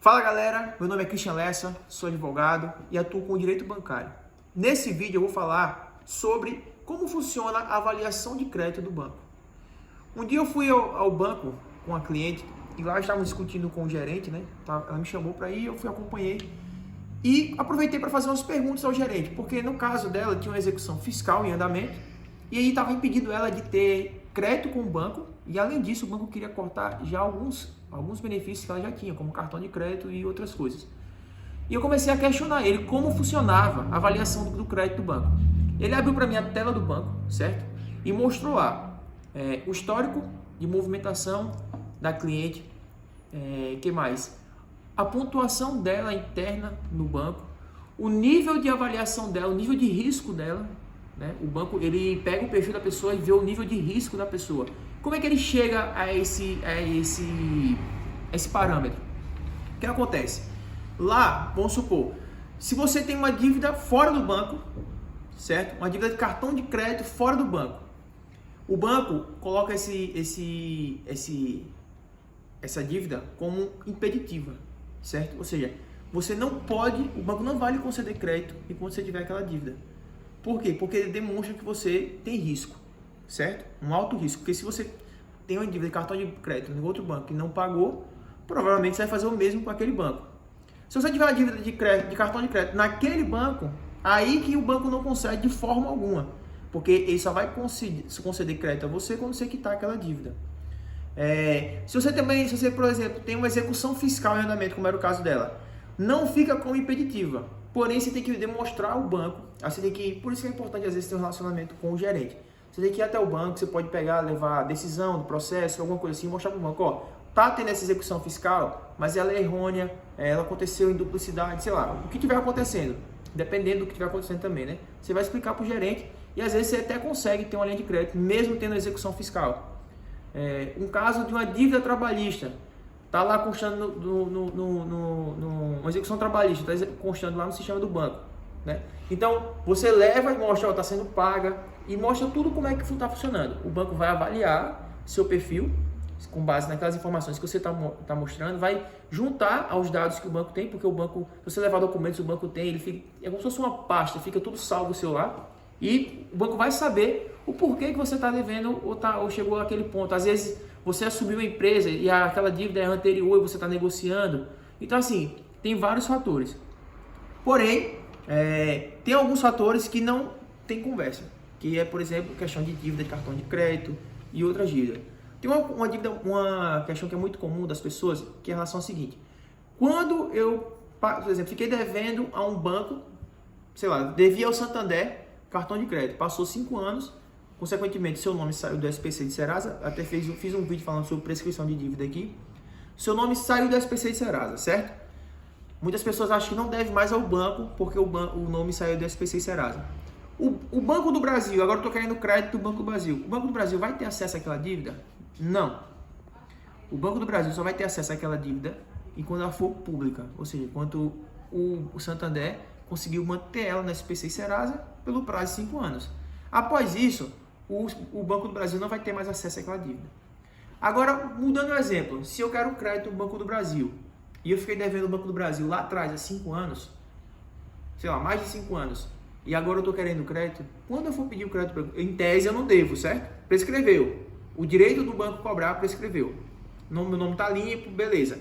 Fala galera, meu nome é Christian Lessa, sou advogado e atuo com direito bancário. Nesse vídeo eu vou falar sobre como funciona a avaliação de crédito do banco. Um dia eu fui ao banco com a cliente e lá estávamos discutindo com o gerente, né? Ela me chamou para ir, eu fui, acompanhei e aproveitei para fazer umas perguntas ao gerente, porque no caso dela tinha uma execução fiscal em andamento e aí estava impedindo ela de ter crédito com o banco e além disso o banco queria cortar já alguns benefícios que ela já tinha, como cartão de crédito e outras coisas. E eu comecei a questionar ele como funcionava a avaliação do crédito do banco. Ele abriu para mim a tela do banco, certo? E mostrou lá o histórico de movimentação da cliente, que mais? A pontuação dela interna no banco, o nível de avaliação dela, o nível de risco dela, né? O banco ele pega o perfil da pessoa e vê o nível de risco da pessoa. Como é que ele chega a esse parâmetro? O que acontece? Lá, vamos supor, se você tem uma dívida fora do banco, certo? Uma dívida de cartão de crédito fora do banco. O banco coloca essa dívida como impeditiva, certo? Ou seja, o banco não vai lhe conceder crédito enquanto você tiver aquela dívida. Por quê? Porque ele demonstra que você tem risco, certo? Um alto risco. Porque se você tem uma dívida de cartão de crédito em outro banco e não pagou, provavelmente você vai fazer o mesmo com aquele banco. Se você tiver uma dívida de cartão de crédito naquele banco, aí que o banco não concede de forma alguma. Porque ele só vai conceder crédito a você quando você quitar aquela dívida. Se você, por exemplo, tem uma execução fiscal em andamento, como era o caso dela, não fica como impeditiva. Porém, você tem que demonstrar ao banco. Por isso que é importante, às vezes, ter um relacionamento com o gerente. Você tem que ir até o banco, você pode levar a decisão do processo, alguma coisa assim, mostrar para o banco, ó, tá tendo essa execução fiscal, mas ela é errônea, ela aconteceu em duplicidade, sei lá, o que tiver acontecendo, dependendo do que tiver acontecendo também, né? Você vai explicar para o gerente e às vezes você até consegue ter uma linha de crédito, mesmo tendo execução fiscal. Um caso de uma dívida trabalhista, tá lá constando uma execução trabalhista, está constando lá no sistema do banco, né? Então, você leva e mostra, ó, tá sendo paga, e mostra tudo como é que está funcionando. O banco vai avaliar seu perfil, com base naquelas informações que você está mostrando, vai juntar aos dados que o banco tem, porque o banco, se você levar documentos, o banco tem, é como se fosse uma pasta, fica tudo salvo seu lá, e o banco vai saber o porquê que você está devendo ou chegou àquele ponto. Às vezes, você assumiu a empresa e aquela dívida é anterior e você está negociando. Então, assim, tem vários fatores. Porém, tem alguns fatores que não tem conversa, que é, por exemplo, questão de dívida de cartão de crédito e outras dívidas. Tem uma questão que é muito comum das pessoas, que é em relação ao seguinte: quando eu, por exemplo, fiquei devendo a um banco, sei lá, devia ao Santander cartão de crédito, passou 5 anos, consequentemente seu nome saiu do SPC de Serasa, até fiz um vídeo falando sobre prescrição de dívida aqui, seu nome saiu do SPC de Serasa, certo? Muitas pessoas acham que não deve mais ao banco porque o nome saiu do SPC e Serasa. O Banco do Brasil, agora eu estou querendo crédito do Banco do Brasil. O Banco do Brasil vai ter acesso àquela dívida? Não. O Banco do Brasil só vai ter acesso àquela dívida enquanto ela for pública. Ou seja, enquanto o Santander conseguiu manter ela no SPC e Serasa pelo prazo de 5 anos. Após isso, o Banco do Brasil não vai ter mais acesso àquela dívida. Agora, mudando o exemplo, se eu quero crédito do Banco do Brasil, e eu fiquei devendo o Banco do Brasil lá atrás, há 5 anos, sei lá, mais de 5 anos, e agora eu estou querendo crédito, quando eu for pedir o crédito, em tese eu não devo, certo? Prescreveu. O direito do banco cobrar prescreveu. Meu nome está limpo, beleza.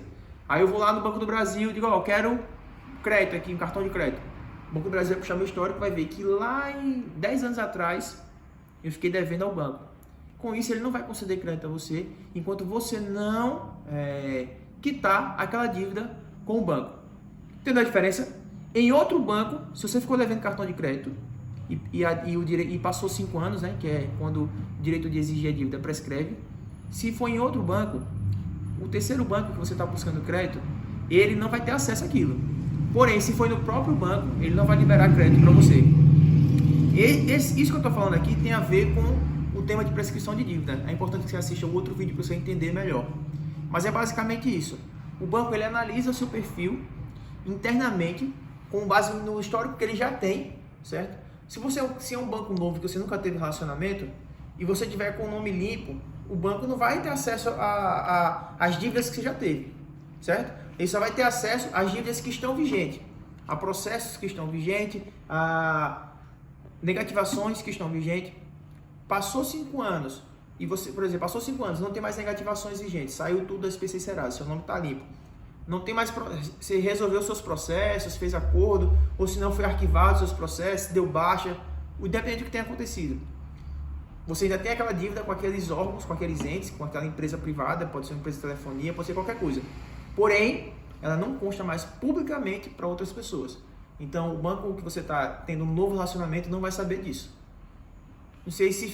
Aí eu vou lá no Banco do Brasil e digo, ó, eu quero crédito aqui, um cartão de crédito. O Banco do Brasil vai puxar meu histórico, vai ver que lá em 10 anos atrás, eu fiquei devendo ao banco. Com isso, ele não vai conceder crédito a você, enquanto você não quitar aquela dívida com o banco. Entendeu a diferença? Em outro banco, se você ficou devendo cartão de crédito e passou 5 anos, né, que é quando o direito de exigir a dívida prescreve, se for em outro banco, o terceiro banco que você está buscando crédito, ele não vai ter acesso àquilo. Porém, se for no próprio banco, ele não vai liberar crédito para você. Isso que eu estou falando aqui tem a ver com o tema de prescrição de dívida. É importante que você assista o outro vídeo para você entender melhor. Mas é basicamente isso. O banco ele analisa o seu perfil internamente com base no histórico que ele já tem, certo? Se é um banco novo que você nunca teve relacionamento e você tiver com o nome limpo, o banco não vai ter acesso às dívidas que você já teve, certo? ele só vai ter acesso às dívidas que estão vigentes, a processos que estão vigentes, a negativações que estão vigentes. Passou 5 anos e você, por exemplo, passou 5 anos, não tem mais negativações vigentes, saiu tudo da SPC Serasa, seu nome está limpo. Não tem mais, você resolveu seus processos, fez acordo, ou se não foi arquivado seus processos, deu baixa, independente do que tenha acontecido. Você ainda tem aquela dívida com aqueles órgãos, com aqueles entes, com aquela empresa privada, pode ser uma empresa de telefonia, pode ser qualquer coisa. Porém, ela não consta mais publicamente para outras pessoas. Então, o banco que você está tendo um novo relacionamento não vai saber disso. Não sei se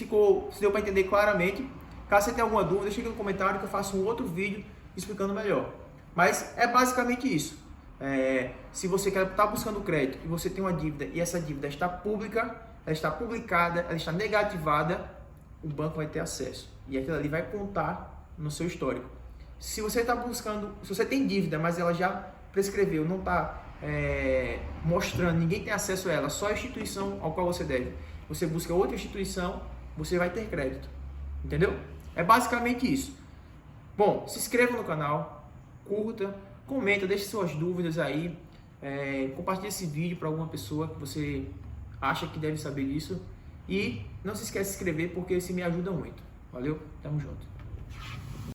deu para entender claramente. Caso você tenha alguma dúvida, deixa aqui no comentário que eu faço um outro vídeo explicando melhor. Mas é basicamente isso. Se você quer estar buscando crédito e você tem uma dívida e essa dívida está pública, ela está publicada, ela está negativada, o banco vai ter acesso. E aquilo ali vai contar no seu histórico. Se você está buscando, se você tem dívida, mas ela já prescreveu, não está mostrando, ninguém tem acesso a ela, só a instituição ao qual você deve. Você busca outra instituição, você vai ter crédito. Entendeu? É basicamente isso. Bom, se inscreva no canal, curta, comenta, deixe suas dúvidas aí, compartilhe esse vídeo para alguma pessoa que você acha que deve saber disso e não se esqueça de se inscrever porque isso me ajuda muito. Valeu? Tamo junto.